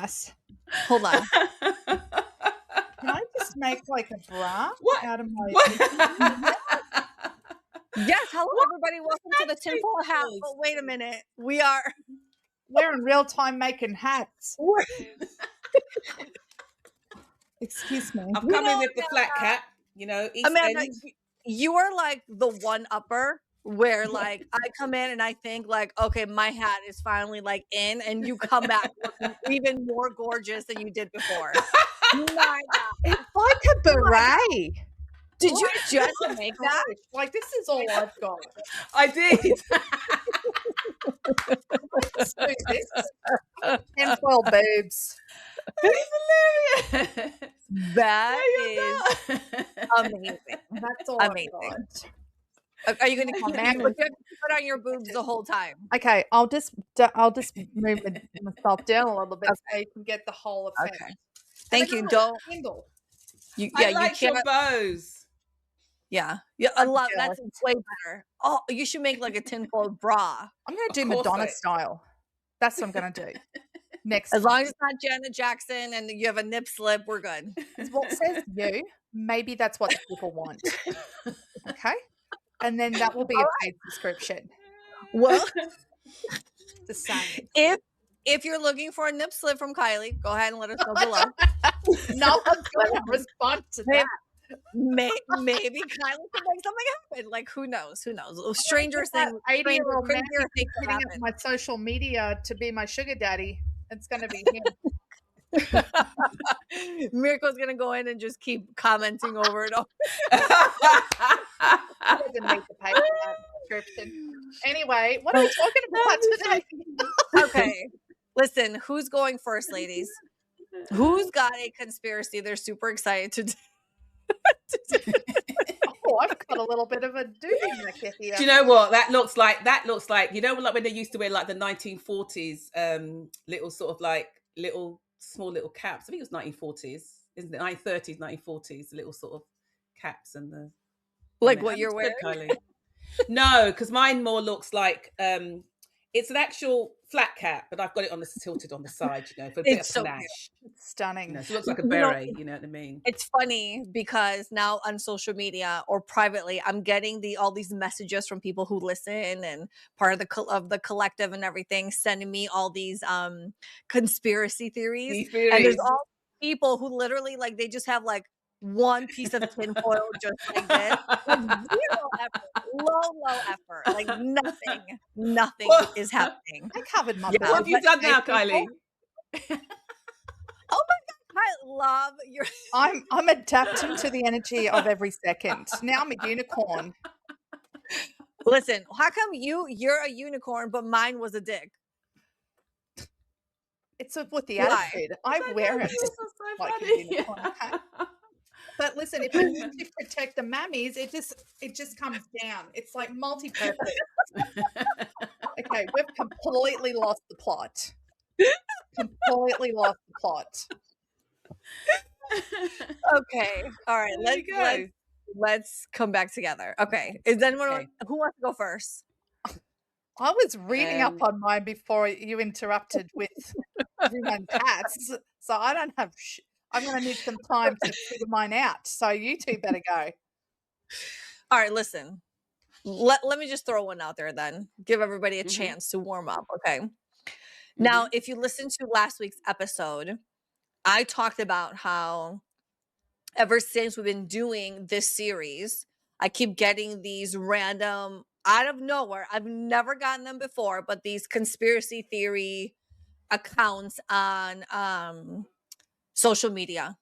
ass. Hold on. Can I just make like a bra What? out of my? Yes, hello everybody. Welcome to the tinfoil hat. But wait a minute. We're in real time making hats. Excuse me. I'm coming with the flat cap, East Amanda, End. you are like the one upper where like I come in and I think like, okay, my hat is finally like in, and you come back looking even more gorgeous than you did before. My God. It's like a beret. Did you just make that? Like, this is all I've got. I did. Let's do this. Tinfoil boobs. It's hilarious. That No, is amazing. That's all Amazing. I've got. Are you going to keep man. you have to put on your boobs the whole time? Okay, I'll just move myself down a little bit so you can get the whole effect. Okay. Thank you. Don't. I like your bows. Yeah, I love that's way better. Oh, you should make like a tinfoil bra. I'm going to do Madonna style. That's what I'm going to do next. As long as it's not Janet Jackson and you have a nip slip, we're good. What says you? Maybe that's what people want. Okay, and then that will be a paid subscription. Well, the same. If you're looking for a nip slip from Kylie, go ahead and let us know below. No one's going to respond to that. Maybe Kylie can make something happen. Like, who knows? Stranger things. 80-year-old man hitting up my social media to be my sugar daddy. It's going to be him. Mirko's going to go in and just keep commenting over it all. Doesn't need to pay for that subscription. Anyway, what are we talking about today? Okay. Listen, who's going first, ladies? Who's got a conspiracy they're super excited to do? Oh, I've got a little bit of a doobie neck here. Do you know what that looks like? Like when they used to wear like the 1940s little sort of like small little caps. I think it was 1940s, isn't it? 1930s, 1940s, little sort of caps and the like what you're wearing. Kylie. No, because mine more looks like it's an actual flat cap, but I've got it tilted on the side, for a bit of panache. It's stunning. So it looks like a beret, you know what I mean? It's funny because now on social media or privately, I'm getting all these messages from people who listen and part of the collective and everything, sending me all these conspiracy theories. And there's all people who literally like they just have like one piece of tinfoil just like this, with zero effort, low effort, like nothing is happening. I covered my What have you done now, Kylie? Oh my God, I love your. I'm adapting to the energy of every second. Now I'm a unicorn. Listen, how come you're a unicorn, but mine was a dick? It's with the attitude. I wear it like a unicorn. Okay? But listen, if I need to protect the mammies, it just comes down. It's like multi-purpose. Okay, we've completely lost the plot. Okay, all right. Let's come back together. Okay, is anyone who wants to go first? I was reading up on mine before you interrupted with everyone's hats, so I don't have. I'm going to need some time to figure mine out. So you two better go. All right, listen. Let me just throw one out there then. Give everybody a chance to warm up, okay? Now, if you listen to last week's episode, I talked about how ever since we've been doing this series, I keep getting these random, out of nowhere, I've never gotten them before, but these conspiracy theory accounts on social media.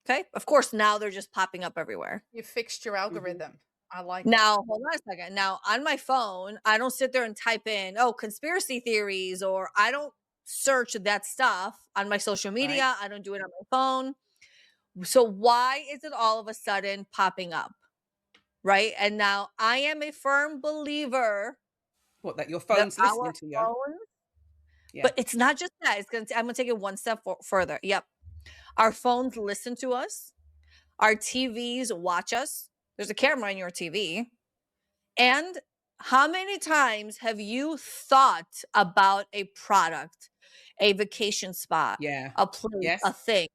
Okay. Of course, now they're just popping up everywhere. You fixed your algorithm. I like now, hold on a second. Now, on my phone, I don't sit there and type in, conspiracy theories, or I don't search that stuff on my social media. Right. I don't do it on my phone. So why is it all of a sudden popping up? Right. And now I am a firm believer. What, that your phone's listening to you? Yeah. But it's not just that. I'm going to take it one step further. Yep. Our phones listen to us. Our TVs watch us. There's a camera on your TV. And how many times have you thought about a product a vacation spot, Yeah. a place, a Yes. thing.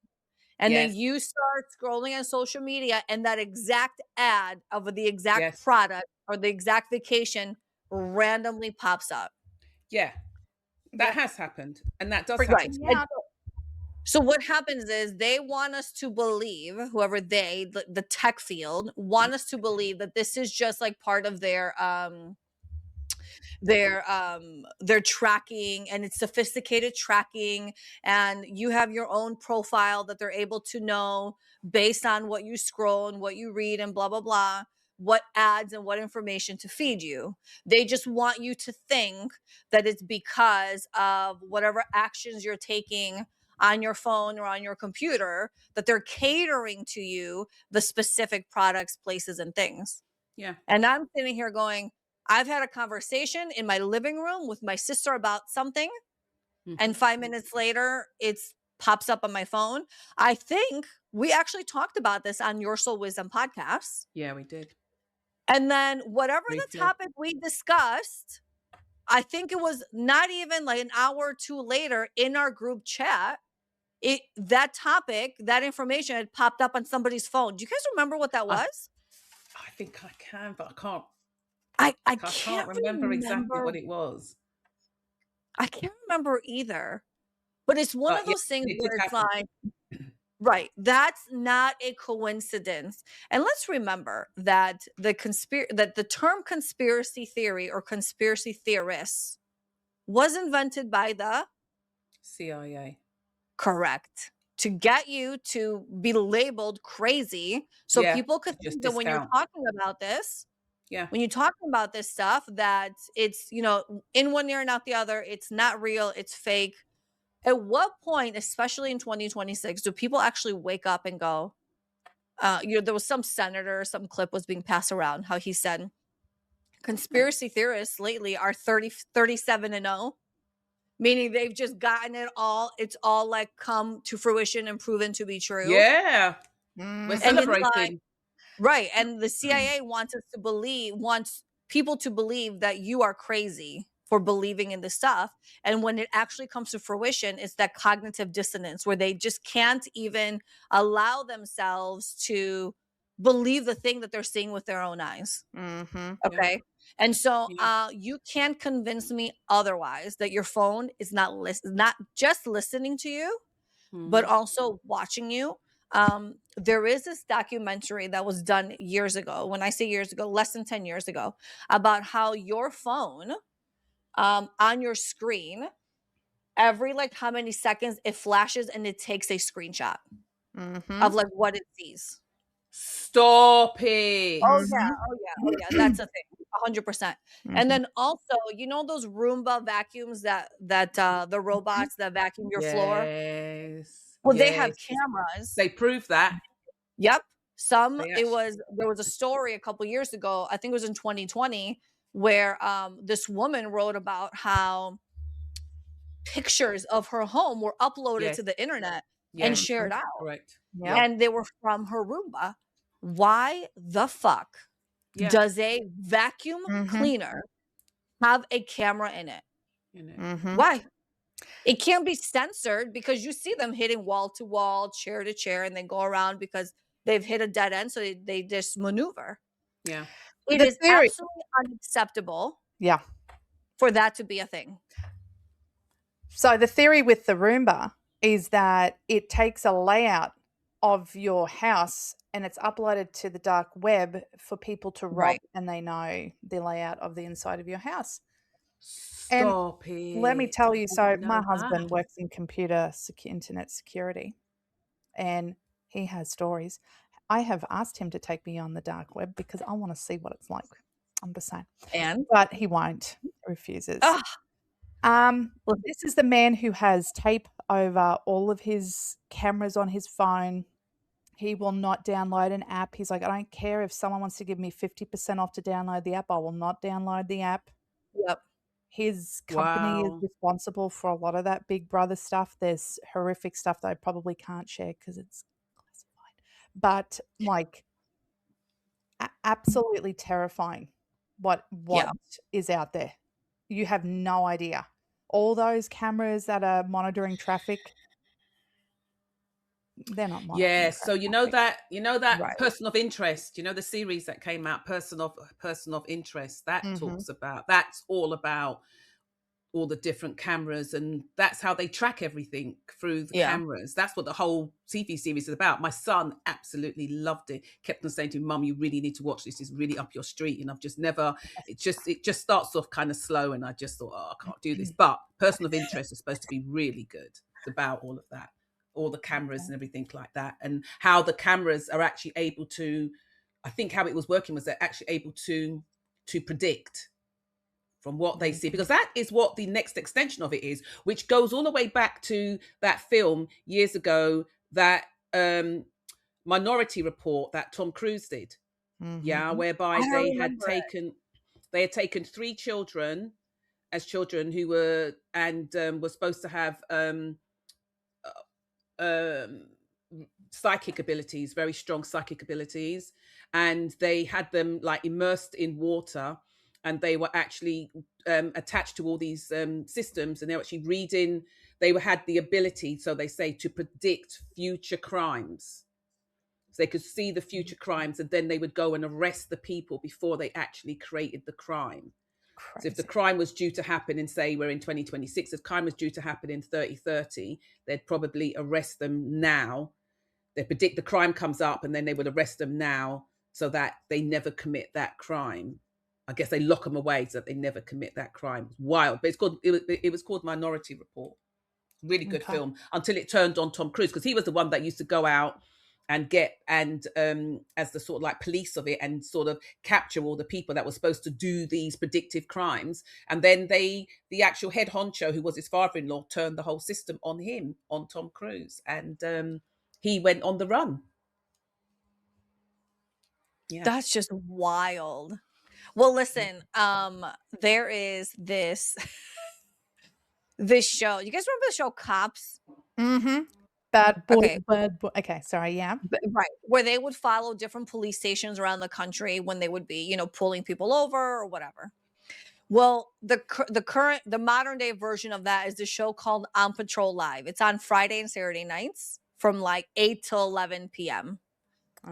And then Yes. you start scrolling on social media and that exact ad of the exact Yes. product or the exact vacation randomly pops up. Yeah. That Yep. has happened, and that does Right. happen Freaking to me me. And out. so what happens is they want us to believe, whoever they, the tech field, want us to believe that this is just like part of their tracking, and it's sophisticated tracking, and you have your own profile that they're able to know based on what you scroll and what you read and blah blah blah, what ads and what information to feed you. They just want you to think that it's because of whatever actions you're taking on your phone or on your computer that they're catering to you the specific products, places, and things. Yeah. And I'm sitting here going, I've had a conversation in my living room with my sister about something, and Mhm. 5 minutes later, it's pops up on my phone. I think we actually talked about this on Your Soul Wisdom podcast. Yeah, we did. And then whatever the Briefly. topic we discussed, I think it was not even like an hour or two later in our group chat, that topic, that information had popped up on somebody's phone. Do you guys remember what that I was? I think I can, but I I can't can't remember exactly remember. what it was. I can't remember either. But it's one But of yeah, those things it did where it's happen. like, right, that's not a coincidence. And let's remember that the term conspiracy theory or conspiracy theorists was invented by the CIA. correct to get you to be labeled crazy so Yeah, people to could just think that when you're discount. talking about this, Yeah. when you're talking about this stuff, that it's, in one ear and out the other, it's not real, it's fake. At what point, especially in 2026, do people actually wake up and go, there was some senator, some clip was being passed around, how he said, conspiracy theorists lately are 37-0, meaning they've just gotten it all. It's all like come to fruition and proven to be true. Yeah. We're Mhm. And it's like, celebrating. right. And the CIA wants people to believe that you are crazy for believing in this stuff. And when it actually comes to fruition, it's that cognitive dissonance where they just can't even allow themselves to believe the thing that they're seeing with their own eyes. Mhm. Yeah. Okay. And so Yeah. you can't convince me otherwise that your phone is not just listening to you, but Mhm. also watching you. There is this documentary that was done years ago. When I say years ago, less than 10 years ago, about how your phone on your screen, every like how many seconds it flashes and it takes a screenshot of Mhm. like what it sees. Stop it. Oh yeah, Mhm. oh yeah, oh yeah. That's a thing. 100%. And Mhm. then also, those Roomba vacuums that the robots that vacuum your floor? Yes. Well, they have Yes. cameras. They prove that. Yep. They actually There was a story a couple years ago, I think it was in 2020, where this woman wrote about how pictures of her home were uploaded yes. to the internet and Yes. shared Mhm. out, Correct. Yep. Yeah. and they were from her Roomba. Why the fuck Yeah. does a vacuum Mhm. cleaner have a camera in it? You know. Mhm. Why? It can't be censored because you see them hitting wall to wall, chair to chair, and then go around because they've hit a dead end, so they just maneuver. Yeah. It The is theory absolutely unacceptable Yeah. for that to be a thing. So the theory with the Roomba is that it takes a layout of your house and it's uploaded to the dark web for people to rob, Right. and they know the layout of the inside of your house. And Stop let me it. tell I you, didn't so my know that. husband works in internet security, and he has stories. I have asked him to take me on the dark web because I want to see what it's like. I'm just saying. And But he won't, refuses. ah, well, This is the man who has tape over all of his cameras on his phone. He will not download an app. He's like, I don't care if someone wants to give me 50% off to download the app. I will not download the app. yep, His company is Wow. responsible for a lot of that Big Brother stuff. There's horrific stuff that I probably can't share because it's classified. But like absolutely terrifying what yeah, is out there. You have no idea. all those cameras that are monitoring traffic, they're not Yeah, monitoring so traffic. you know that Right. Person of Interest, you know the series that came out, Person of Interest, that Mhm. talks about, that's all about all the different cameras, and that's how they track everything through the Yeah. cameras. That's what the whole TV series is about. My son absolutely loved it, kept on saying to me, Mum, you really need to watch this, it's really up your street. And I've just never, it just starts off kind of slow, and I just thought, oh, I can't do this. But Person of Interest is supposed to be really good. It's about all of that, all the cameras Okay. and everything like that, and how the cameras are actually able to, I think how it was working was they're actually able to predict from what they see, Mhm. because that is what the next extension of it is, which goes all the way back to that film years ago, that Minority Report that Tom Cruise did. Yeah, Mhm. whereby I don't remember it. they had taken three children as children who were, and were supposed to have um psychic abilities, very strong psychic abilities, and they had them like immersed in water, and they were actually attached to all these systems, and they were actually reading. They had the ability, so they say, to predict future crimes. So they could see the future crimes, and then they would go and arrest the people before they actually created the crime. So if the Crazy. crime was due to happen in, say, we're in 2026, if crime was due to happen in 3030, they'd probably arrest them now. They predict the crime comes up, and then they would arrest them now, so that they never commit that crime. I guess they lock them away so that they never commit that crime. It's wild, but it was called Minority Report. Really good Okay. film, until it turned on Tom Cruise, because he was the one that used to go out and get, and as the sort of like police of it, and sort of capture all the people that were supposed to do these predictive crimes. And then the actual head honcho, who was his father-in-law, turned the whole system on him, on Tom Cruise, and he went on the run. Yeah. That's just wild. Well, listen, there is this this show. You guys remember the show Cops? Mhm. Bad boy, Okay, bad boy. Okay, sorry, yeah. right. Where they would follow different police stations around the country when they would be, pulling people over or whatever. Well, the modern day version of that is the show called On Patrol Live. It's on Friday and Saturday nights from like 8 to 11 p.m.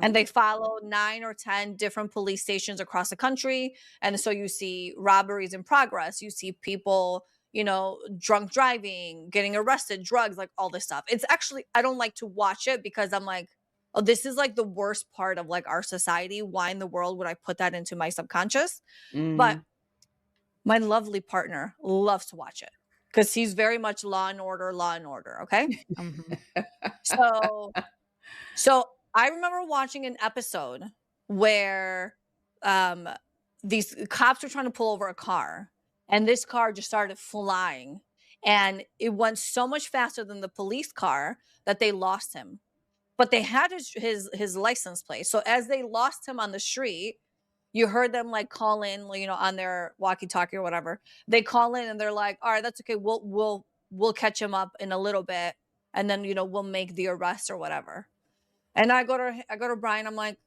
And they Okay. follow 9 or 10 different police stations across the country. And so you see robberies in progress. You see people, drunk driving, getting arrested, drugs, like all this stuff. It's actually, I don't like to watch it because I'm like, oh, this is like the worst part of like our society. Why in the world would I put that into my subconscious? But Mm. my lovely partner loves to watch it because he's very much law and order, law and order. Okay. Mhm. So so I remember watching an episode where um these cops were trying to pull over a car, and this car just started flying, and it went so much faster than the police car that they lost him. But they had his license plate. So as they lost him on the street, you heard them like call in, on their walkie-talkie or whatever. They call in and they're like, "All right, that's okay. We'll catch him up in a little bit, and then we'll make the arrest or whatever." And I go to Brian. I'm like,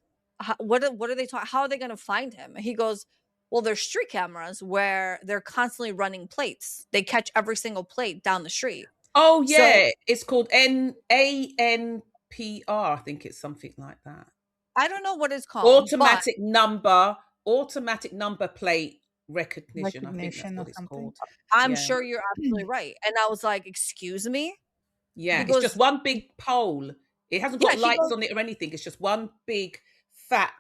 what are they talking? How are they going to find him? And he goes, well, there's street cameras where they're constantly running plates. They catch every single plate down the street. Oh So yeah, it's called NANPR. I think it's something like that. I don't know what it's called, but Automatic number, automatic number plate recognition. I think that's Recognition or what it's something. called. I'm Yeah. sure you're absolutely right. And I was like, excuse me? He Yeah, it's just goes, one big pole. It hasn't yeah, got he lights goes, on it or anything. It's just one big fat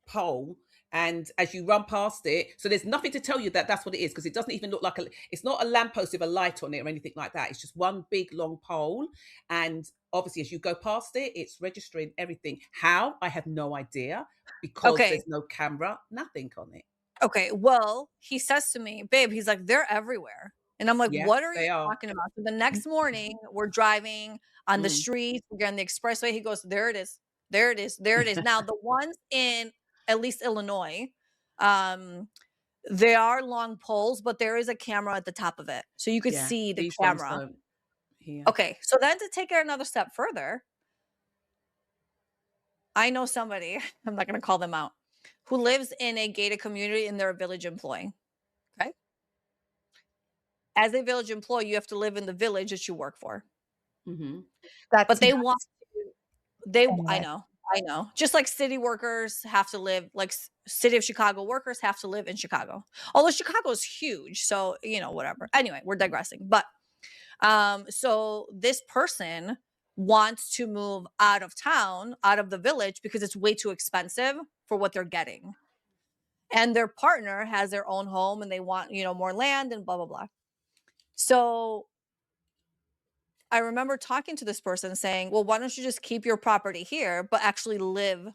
pole. And as you run past it, so there's nothing to tell you that that's what it is, because it doesn't even look like it's not a lamppost with a light on it or anything like that. It's just one big long pole. And obviously, as you go past it, it's registering everything. How? I have no idea, because okay, there's no camera, nothing on it. okay. Well, he says to me, babe, he's like, they're everywhere. And I'm like, Yeah, what are you they are. talking about? So the next morning, we're driving on the Mm. streets, we're getting the expressway. He goes, there it is. There it is. There it is. Now, the ones in at least Illinois, um, they are long poles, but there is a camera at the top of it. So you could Yeah, see the these ones camera. don't here. Okay. So then to take it another step further, I know somebody, I'm not going to call them out, who lives in a gated community in their village employee. Okay. as a village employee, you have to live in the village that you work for. Mm-hmm. But That's they nuts. want I Anyway. know. Just like city workers have to live, like city of Chicago workers have to live in Chicago. Although Chicago is huge, so whatever. Anyway, we're digressing. But so this person wants to move out of town, out of the village, because it's way too expensive for what they're getting. And their partner has their own home and they want, more land and blah, blah, blah. So I remember talking to this person saying, well, why don't you just keep your property here, but actually live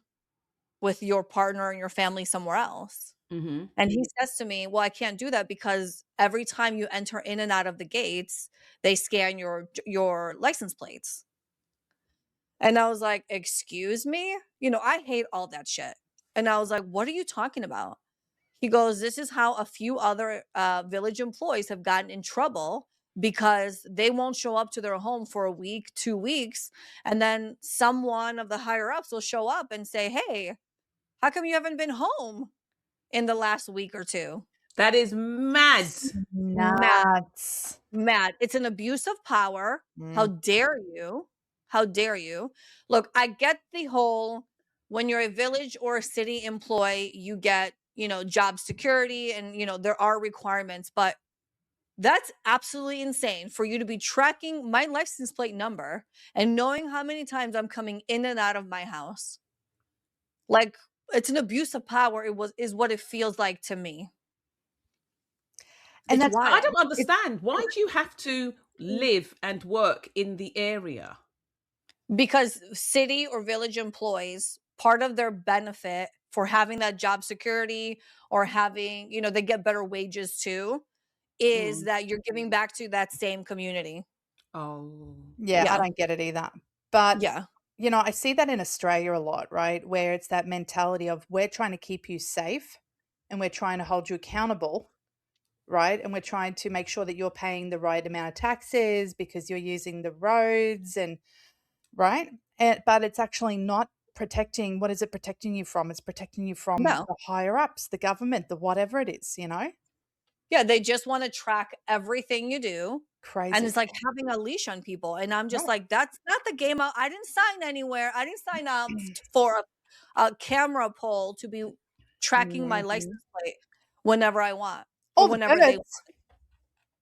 with your partner and your family somewhere else? Mm-hmm. And he says to me, well, I can't do that because every time you enter in and out of the gates, they scan your license plates. And I was like, excuse me? I hate all that shit. And I was like, what are you talking about? He goes, this is how a few other village employees have gotten in trouble because they won't show up to their home for a week, 2 weeks. And then someone of the higher ups will show up and say, hey, how come you haven't been home in the last week or two? That is mad. Nuts. Mad. It's an abuse of power. How dare you? How dare you? Look, I get the whole, when you're a village or a city employee, you get, job security and, there are requirements, but that's absolutely insane for you to be tracking my license plate number and knowing how many times I'm coming in and out of my house. Like, it's an abuse of power. Is what it feels like to me. And It's that's I wild. don't understand. Why do you have to live and work in the area? Because city or village employees, part of their benefit for having that job security or having, they get better wages too, is that you're giving back to that same community. Oh. Yeah, I Yeah. don't get it either. But, Yeah. I see that in Australia a lot, right? Where it's that mentality of we're trying to keep you safe and we're trying to hold you accountable, right? And we're trying to make sure that you're paying the right amount of taxes because you're using the roads and right? But it's actually not protecting what is it protecting you from? It's protecting you from No. the higher ups, the government, the whatever it is, Yeah, they just want to track everything you do. And Crazy. it's like having a leash on people. And I'm just Right. like, that's not the game. I didn't sign anywhere. I didn't sign up for a camera pole to be tracking my Mhm. license plate whenever I want or All the whenever they birds.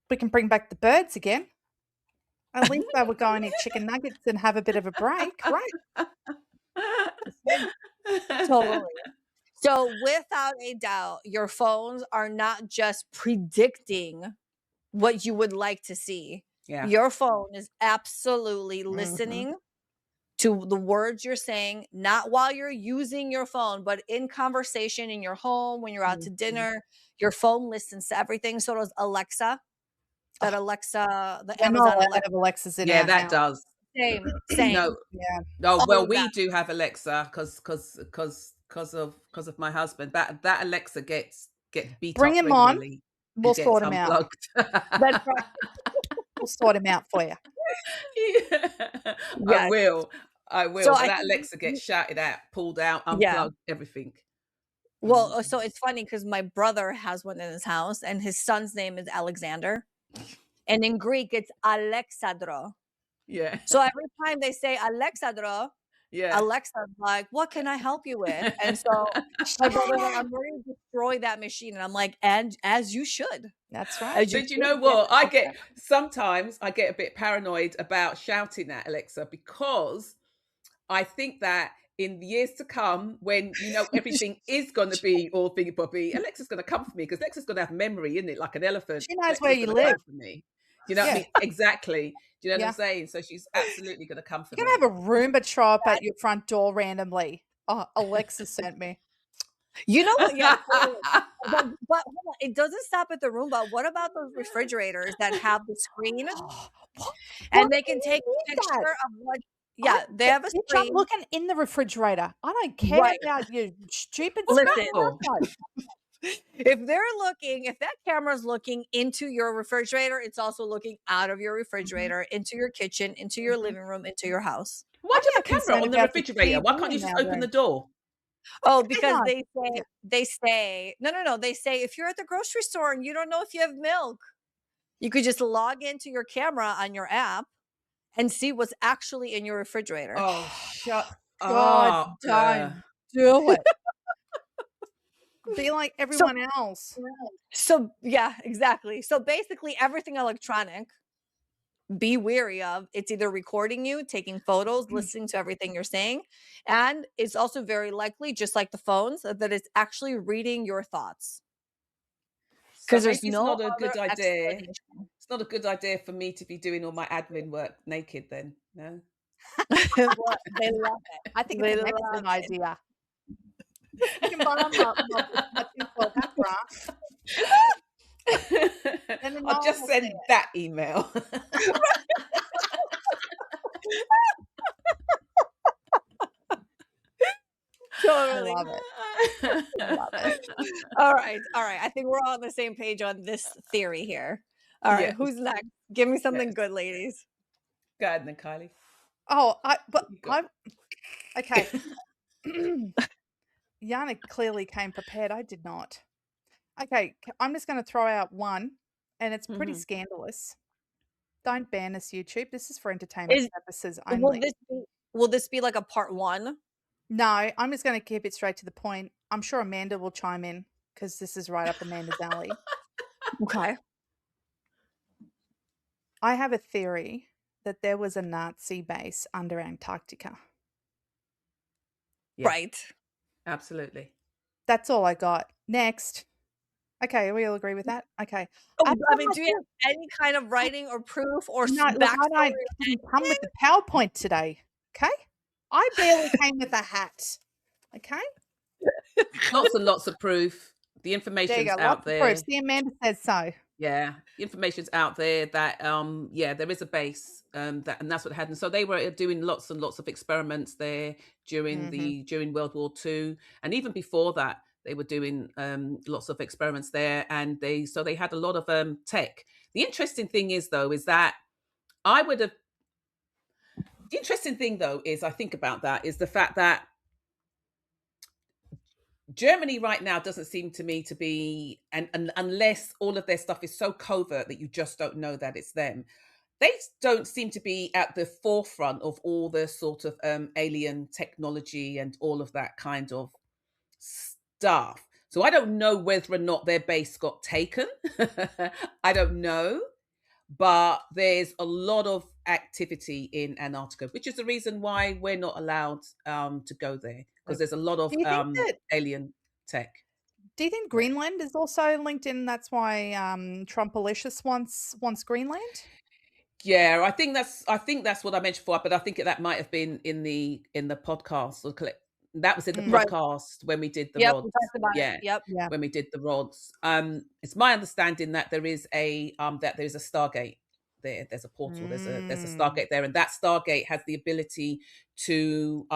We can bring back the birds again. At least they would go and eat chicken nuggets and have a bit of a break, right? Totally. So without a doubt, your phones are not just predicting what you would like to see. Yeah. Your phone is absolutely Mhm. listening to the words you're saying, not while you're using your phone, but in conversation in your home, when you're out to Mhm. dinner, your phone listens to everything. So does Alexa. That Oh, Alexa, the we're not Amazon allowed to Alexa, have Alexas in Yeah, our that house. does. same. No, Yeah. no. All Well, of we that. do have Alexa because of my husband. That Alexa gets beat Bring up him on. regularly We'll and gets sort him out. unplugged. That's right. We'll sort him out for you. Yeah, I Yes. will. I So will. But I that think, Alexa gets shouted at, pulled out, yeah. unplugged, everything. Well, so it's funny because my brother has one in his house and his son's name is Alexander. And in Greek, it's Alexandro. Yeah. So every time they say Alexandro, Yeah. Alexa's like, what can I help you with? And so my brother's like, I'm ready to destroy that machine. And I'm like, and as you should. That's right. As you But you should. know what? Sometimes I get a bit paranoid about shouting at Alexa because I think that in the years to come, when everything is going to be all thingy bobby, Alexa's going to come for me because Alexa's going to have memory, isn't it? Like an elephant. She knows where Alexa's you going to live. come for me. Do you know what I Yeah. mean? Exactly. Do you know what Yeah. I'm saying? So she's absolutely going to come for You're me. gonna have a Roomba show up at your front door randomly. Oh, Alexa sent me. You know what? Yeah, totally. But hold on, it doesn't stop at the Roomba. What about those refrigerators that have the screen What? and Why they do can you take a need that? picture of what? I Yeah, don't they get have a bitch, I'm screen. looking in the refrigerator. I don't care Right. about your stupid What's stuff. that for? If that camera's looking into your refrigerator, it's also looking out of your refrigerator, into your kitchen, into your Mhm. living room, into your house. Why I'm do you more have a camera concerned on the about the refrigerator? Why can't TV you in just our open the room. door? Oh, Hang because on. they say no. They say if you're at the grocery store and you don't know if you have milk, You could just log into your camera on your app and see what's actually in your refrigerator. Oh, shut God, up. don't do it. Be like So, everyone else. so yeah, exactly. So basically, everything electronic, be wary of. It's either recording you, taking photos, listening to everything you're saying, and it's also very likely, just like the phones, that it's actually reading your thoughts. So Because there's maybe it's no not a other good idea. explanation. It's not a good idea for me to be doing all my admin work naked then. No. Well, they love it. I think it's They an love excellent it. idea. You can borrow my tinfoil hat, right? And then no I'll one just will see send it. that email. Totally. I love it. I love it. All right. I think we're all on the same page on this theory here. All right. Yes. Who's next? Give me something Yes. good, ladies. Go ahead then, Kylie. Oh, You got- okay. Yana clearly came prepared. I did not. Okay, I'm just going to throw out one, and it's pretty Mhm. scandalous. Don't ban us, YouTube. This is for entertainment Is purposes will only. this be like a part 1? No, I'm just going to keep it straight to the point. I'm sure Amanda will chime in because this is right up Amanda's alley. Okay. I have a theory that there was a Nazi base under Antarctica. Yeah, Right. absolutely. That's all I got. Next. Okay, we all agree with that? Okay. Oh, I've I got mean, my do you have any kind of writing or proof or No, look, backstory? didn't come with the PowerPoint today, okay? I barely came with a hat, okay? Lots and lots of proof. The There you information's go, out lots of proof. there. See, Amanda says so. Yeah, the information's out there that yeah, there is a base that, and that's what happened. So they were doing lots and lots of experiments there during Mhm. during World War II, and even before that they were doing lots of experiments there, and they had a lot of tech. The interesting thing is though is that I would have the interesting thing though is I think about that is the fact that Germany right now doesn't seem to me to be, and unless all of their stuff is so covert that you just don't know that it's them, they don't seem to be at the forefront of all the sort of alien technology and all of that kind of stuff. So I don't know whether or not their base got taken. I don't know, but there's a lot of activity in Antarctica, which is the reason why we're not allowed to go there because there's a lot of Do you think that alien tech. do you think Yeah. Greenland is also linked in? That's why Trumpalicious wants Greenland? Yeah, I think that's what I mentioned before, but I think that might have been in the podcast or that was in the Right. podcast when we did the Yep. We rods. talked about Yeah, it. Yep. Yeah. when we did the rods. It's my understanding that there is a Stargate there. There's a portal. There's a Mm. Stargate there, and that Stargate has the ability to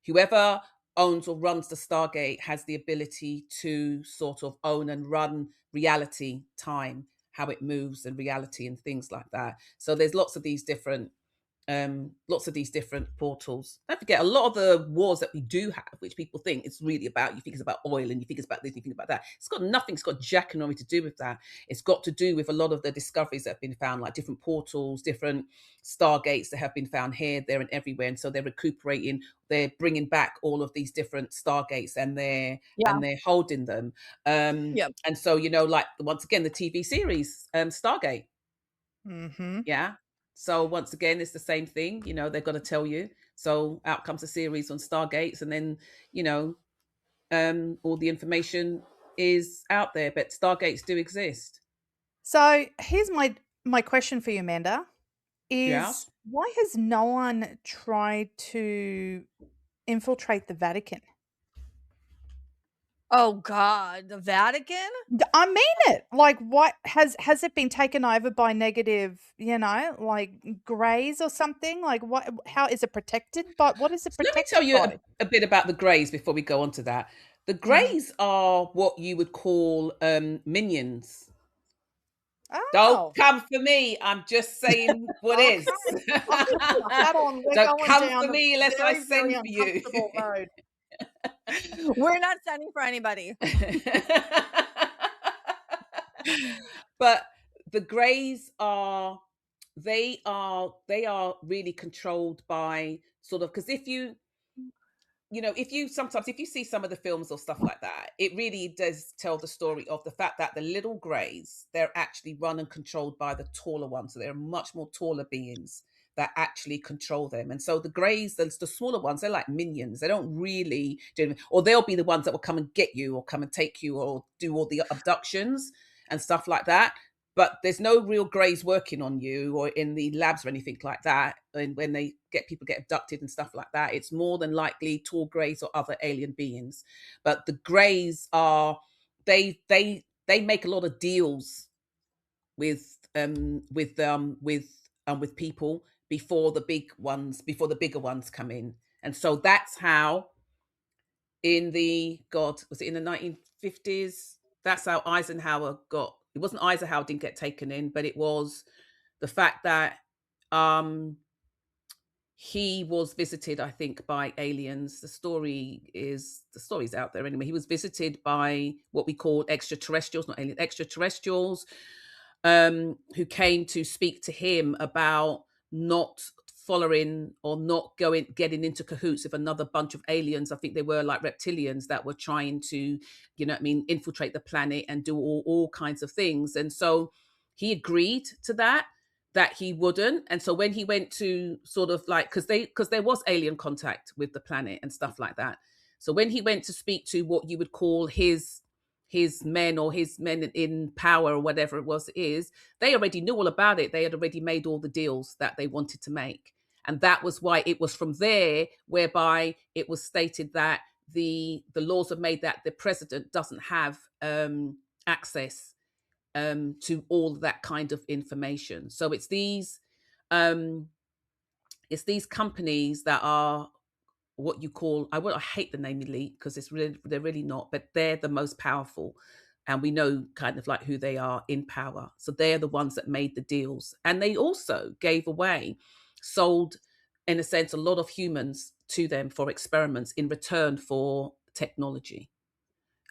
whoever owns or runs the Stargate has the ability to sort of own and run reality time, how it moves and reality and things like that. So there's lots of these different portals. Don't forget, a lot of the wars that we do have, which people think it's really about, you think it's about oil and you think it's about this, you think about that. It's got nothing, it's got jack and to do with that. It's got to do with a lot of the discoveries that have been found, like different portals, different stargates that have been found here, there, and everywhere. And so they're recuperating, they're bringing back all of these different stargates, and they're holding them. Yep. And so, like once again, the TV series Stargate. Mm-hmm. Yeah. So once again, it's the same thing. They're going to tell you. So out comes a series on Stargates, and then all the information is out there. But Stargates do exist. So here's my question for you, Amanda. Yeah. Is why has no one tried to infiltrate the Vatican? Oh God, the Vatican? I mean it. Like, what has it been taken over by negative, like greys or something? Like, what? How is it protected? But what is it So let me protected tell you by? a bit about the Greys before we go on to that. The Greys are what you would call minions. Don't Oh, come for me. I'm just saying what okay. is. I'll just put my hat on. We're Don't going come down for a me unless I very, very send for you. uncomfortable road. We're not sending for anybody. But the Greys are they are really controlled by sort of, because if if you sometimes if you see some of the films or stuff like that, it really does tell the story of the fact that the little Greys, they're actually run and controlled by the taller ones. So they're much more taller beings that actually control them. And so the Greys, the smaller ones, they're like minions. They don't really do anything. Or they'll be the ones that will come and get you or come and take you or do all the abductions and stuff like that. But there's no real Greys working on you or in the labs or anything like that. And when they get abducted and stuff like that, it's more than likely tall Greys or other alien beings. But the Greys are they make a lot of deals with people before the bigger ones come in. And so that's how was it in the 1950s? That's how Eisenhower it wasn't Eisenhower didn't get taken in, but it was the fact that he was visited, I think, by aliens. The story's out there anyway. He was visited by what we call extraterrestrials, not aliens, extraterrestrials, who came to speak to him about not following or not getting into cahoots with another bunch of aliens. I think they were like reptilians that were trying to, infiltrate the planet and do all kinds of things. And so he agreed to that he wouldn't. And so when he went to sort of like, because there was alien contact with the planet and stuff like that. So when he went to speak to what you would call his men or his men in power or whatever it is, they already knew all about it. They had already made all the deals that they wanted to make. And that was why it was from there whereby it was stated that the laws have made that the president doesn't have access to all that kind of information. So it's these companies that are what you call, I hate the name elite because they're really not, but they're the most powerful. And we know kind of like who they are in power. So they're the ones that made the deals. And they also sold, in a sense, a lot of humans to them for experiments in return for technology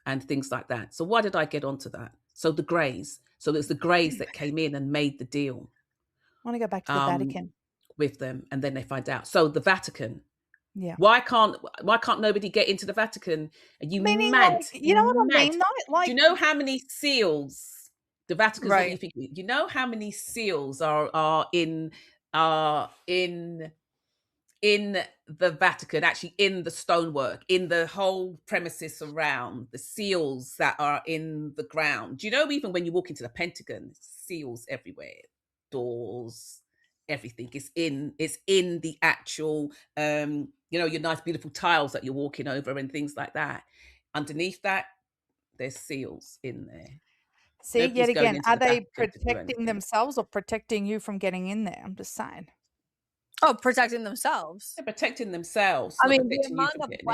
and things like that. So why did I get onto that? So the Greys. So there's the Greys that came in and made the deal. I want to go back to the Vatican with them, and then they find out. So the Vatican. Yeah. Why can't nobody get into the Vatican? Are you Meaning, mad? like, you know what I mean? Like, do you know how many seals the Vatican's Right. what you think? You know how many seals are in the Vatican, actually in the stonework, in the whole premises around, the seals that are in the ground. Do you know, even when you walk into the Pentagon, seals everywhere, doors, everything is in the actual your nice beautiful tiles that you're walking over and things like that. Underneath that, there's seals in there. See, Nobody's yet going again, into are the they Vatican to do protecting anything. themselves or protecting you from getting in there? I'm just saying. Oh, protecting themselves. They're protecting themselves. I Not mean, protecting you from getting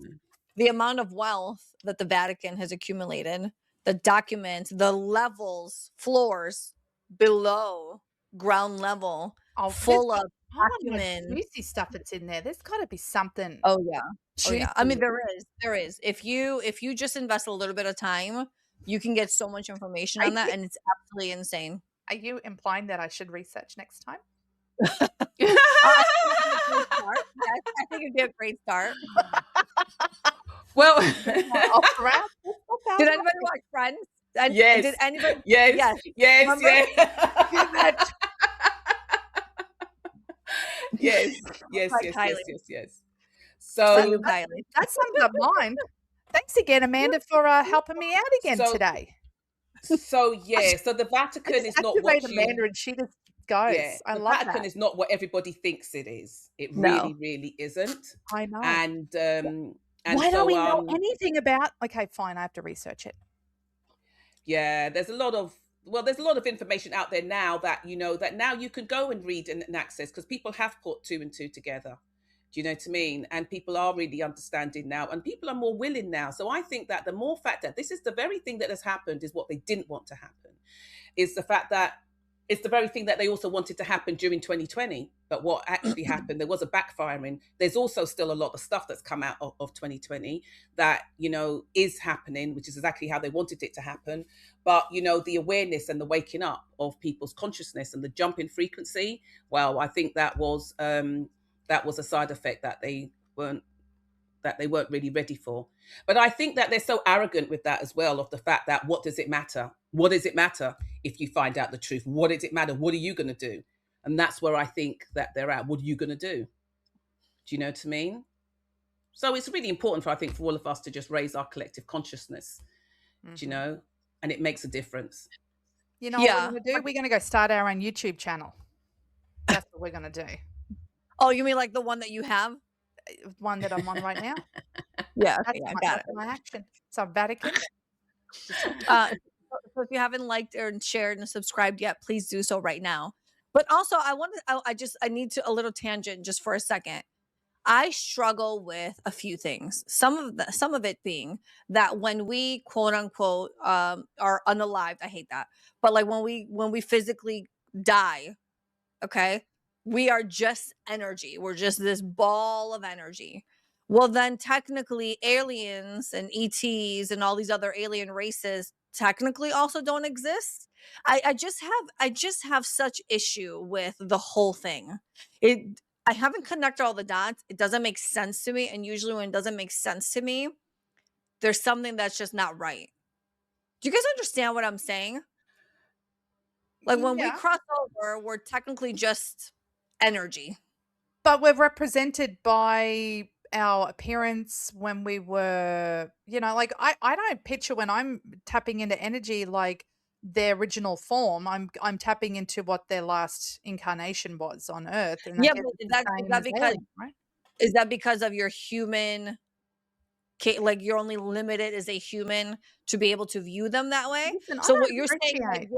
in. the amount of wealth that the Vatican has accumulated, the documents, the levels, floors below ground level, Oh, full of I wonder what documents. juicy stuff that's in there. There's got to be something. Oh yeah. Oh yeah. I mean, juicy. there is. If you just invest a little bit of time, you can get so much information on that, and it's absolutely insane. Are you implying that I should research next time? I think it'd be a great start. Well, did anybody watch Friends? Yes. Did anybody? Yes. Yes. Yes. Yes. So Kylie. That sums up mine. Thanks again, Amanda, for helping me out again today. So the Vatican is not what Amanda, and she just goes. Yeah, I the love Vatican that. is not what everybody thinks it is. It No. really isn't. I know. And why don't we know anything about? Okay, fine. I have to research it. Yeah, there's a lot of information out there now that now you can go and read and access, because people have put two and two together. Do you know what I mean? And people are really understanding now, and people are more willing now. So I think that the more fact that this is the very thing that has happened is what they didn't want to happen, is the fact that it's the very thing that they also wanted to happen during 2020. But what actually happened, there was a backfiring. There's also still a lot of stuff that's come out of 2020 that, is happening, which is exactly how they wanted it to happen. But, the awareness and the waking up of people's consciousness and the jump in frequency, well, I think that was a side effect that they weren't really ready for. But I think that they're so arrogant with that as well, of the fact that, what does it matter? What does it matter if you find out the truth? What does it matter? What are you going to do? And that's where I think that they're at. What are you going to do? Do you know what I mean? So it's really important for all of us to just raise our collective consciousness, and it makes a difference. You know what we're going to do? We're going to go start our own YouTube channel. That's what we're going to do. Oh, you mean like the one that you have? One that I'm on right now. Yeah, that's my action. So Vatican. So if you haven't liked or shared and subscribed yet, please do so right now. But also, I need to a little tangent just for a second. I struggle with a few things. Some of it being that when we quote unquote are unalived, I hate that, but like when we physically die, okay, we are just energy. We're just this ball of energy. Well, then technically aliens and ETs and all these other alien races technically also don't exist. I just have such issue with the whole thing. I haven't connected all the dots. It doesn't make sense to me. And usually when it doesn't make sense to me, there's something that's just not right. Do you guys understand what I'm saying? Like when we cross over, we're technically just energy. But we're represented by our appearance when we were, like I don't picture when I'm tapping into energy like their original form. I'm tapping into what their last incarnation was on Earth. And yeah, but is that because alien, right? Is that because of your human? Like you're only limited as a human to be able to view them that way. Listen, so what you're saying, like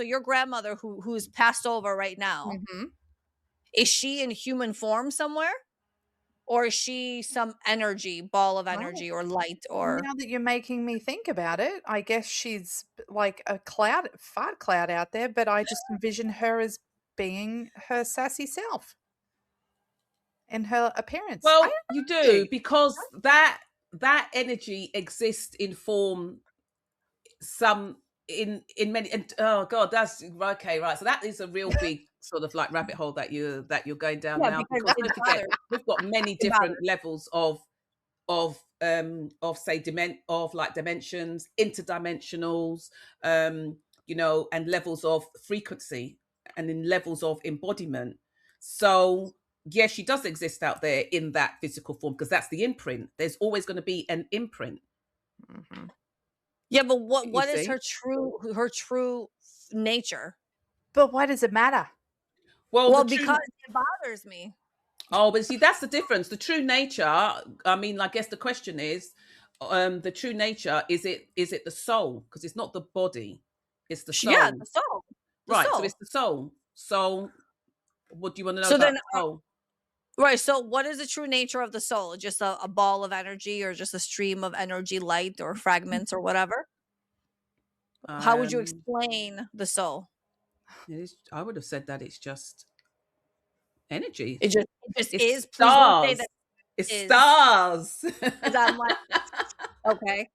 your grandmother who's passed over right now, is she in human form somewhere? Or is she some energy, ball of energy or light? Or now that you're making me think about it, I guess she's like a fart cloud out there, but I just envision her as being her sassy self in her appearance. Well, you do, because that energy exists in form in many, and oh god, that's okay, right? So that is a real big sort of like rabbit hole that you're going down now, because don't forget, we've got many different levels of say dimensions, interdimensionals, and levels of frequency, and in levels of embodiment. So yes, she does exist out there in that physical form, because that's the imprint. There's always going to be an imprint. Yeah, but what is her true nature? But why does it matter? Well, because it bothers me. Oh, but see, that's the difference. The true nature, I mean, I guess the question is, the true nature, is it the soul? Because it's not the body, it's the soul. Yeah, the soul. Right, so it's the soul. So what do you want to know about the soul? Right, so what is the true nature of the soul? Just a ball of energy, or just a stream of energy, light, or fragments, or whatever? How would you explain the soul? I would have said that it's just energy. It just is. Stars. It's stars. I'm like, okay.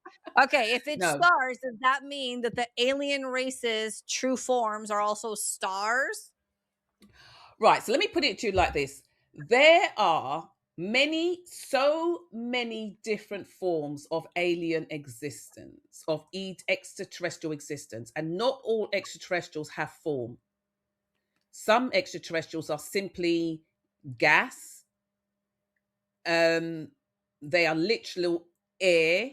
If it's stars, does that mean that the alien race's true forms are also stars? Right. So let me put it to you like this. There are so many different forms of alien existence, of extraterrestrial existence, and not all extraterrestrials have form. Some extraterrestrials are simply gas. They are literal air.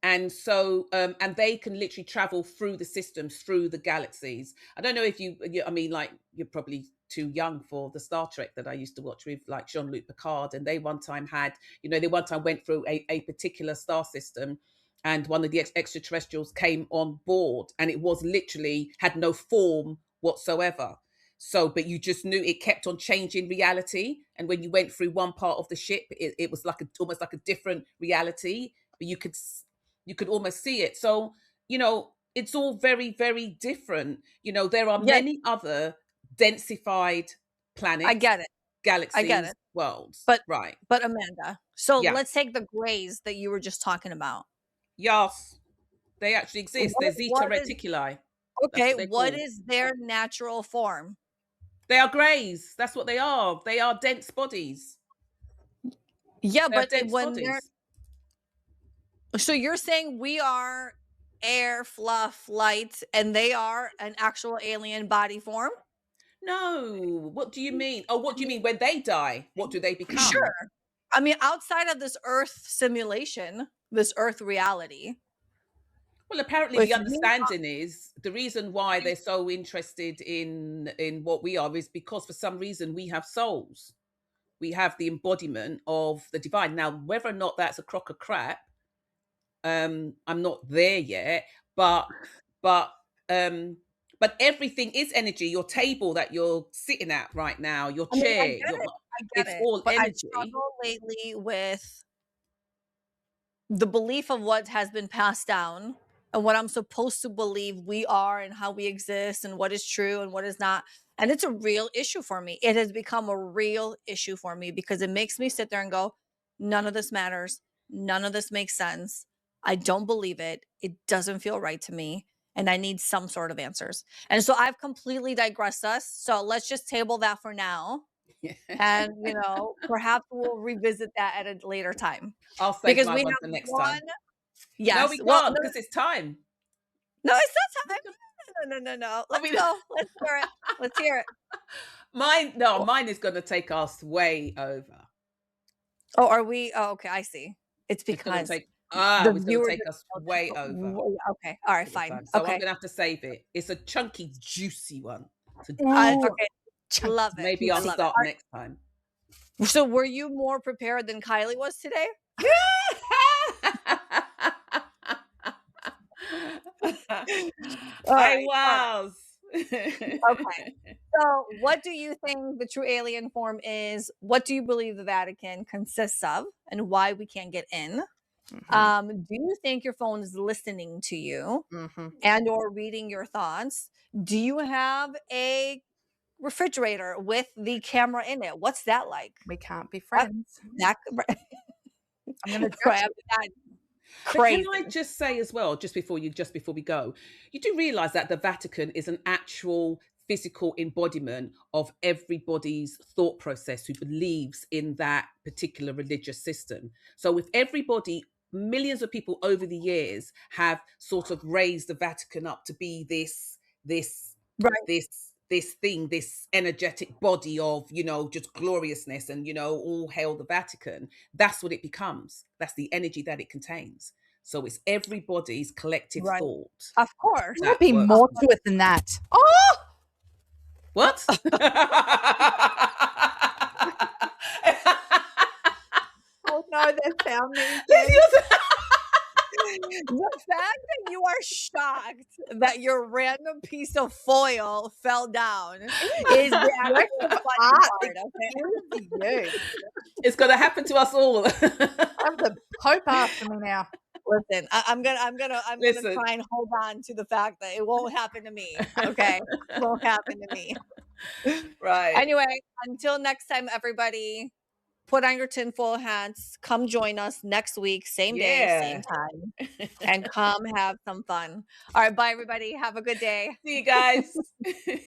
And so, and they can literally travel through the systems, through the galaxies. I don't know if I mean, like, you're probably too young for the Star Trek that I used to watch with, like, Jean-Luc Picard. And they one time went through a particular star system, and one of the extraterrestrials came on board, and it was literally had no form whatsoever. So, but you just knew it kept on changing reality. And when you went through one part of the ship, it was like almost like a different reality, but you could almost see it. So, it's all very, very different. There are Yes, many other densified I planets, get it. I get galaxies, it. worlds. But Right. but Amanda, so Yeah. let's take the grays that you were just talking about. Yes. They actually exist. They're Zeta What is Reticuli. That's okay? what they're What called. is their natural form? They are greys. That's what they are. They are dense bodies. Yeah, They have but dense when they're bodies. so you're saying we are air, fluff, light, and they are an actual alien body form? No. What do you mean? Oh, what do you mean when they die? What do they become? Sure. I mean, outside of this Earth simulation, this Earth reality, Well, apparently if the we understanding is the reason why they're so interested in what we are is because for some reason we have souls. We have the embodiment of the divine. Now, whether or not that's a crock of crap, I'm not there yet, but but um but everything is energy. Your table that you're sitting at right now, your I mean, chair, I get it's it, all but I energy. struggle lately with the belief of what has been passed down and what I'm supposed to believe we are and how we exist and what is true and what is not. And it's a real issue for me. It has become a real issue for me because it makes me sit there and go, none of this matters. None of this makes sense. I don't believe it. It doesn't feel right to me. And I need some sort of answers. And so I've completely digressed us. So let's just table that for now. And, perhaps we'll revisit that at a later time I'll save because my we one have for next one. time. No, Yes. we Well, can't no, because it's time. no, it's not time. No, no, no, no. I Let's mean, go. Let's hear it. Let's hear it. mine. No, Oh, mine is going to take us way over. oh, are we? Oh, okay. I see. It's It's going to because take the it's going to viewers take us way over Okay. All right. at the Fine. time. So I'm Okay. going to have to save it. It's a chunky, juicy one. So Ooh, Okay. chunky Love it. maybe I I'll juicy. love it. start next time. So, were you more prepared than Kylie was today? All I right. All right. was. Okay. So, what do you think the true alien form is? What do you believe the Vatican consists of, and why we can't get in? Do you think your phone is listening to you Mhm. and or reading your thoughts? Do you have a refrigerator with the camera in it? What's that like? We can't be What? friends. That I'm gonna judge right, you. that But can crazy. I just say as well, just before we go, you do realize that the Vatican is an actual physical embodiment of everybody's thought process who believes in that particular religious system. So if everybody, millions of people over the years have sort of raised the Vatican up to be this Right, this thing, this energetic body of, just gloriousness and, all hail the Vatican, that's what it becomes. That's the energy that it contains. So it's everybody's collective right. thought Of course. There'll that be works. more to it than that. Oh, What? oh no, they found me again. The fact that you are shocked that your random piece of foil fell down is the You reckon actual the funny art, part, okay? the curiosity, you. It's going to happen to us all. Have the Pope after me now. Listen, I'm gonna Listen. try and hold on to the fact that it won't happen to me. Okay, it won't happen to me. Right. Anyway, until next time, everybody, put on your tinfoil hats. Come join us next week, same day, same Yeah. time, and come have some fun. All right, bye, everybody. Have a good day. See you guys.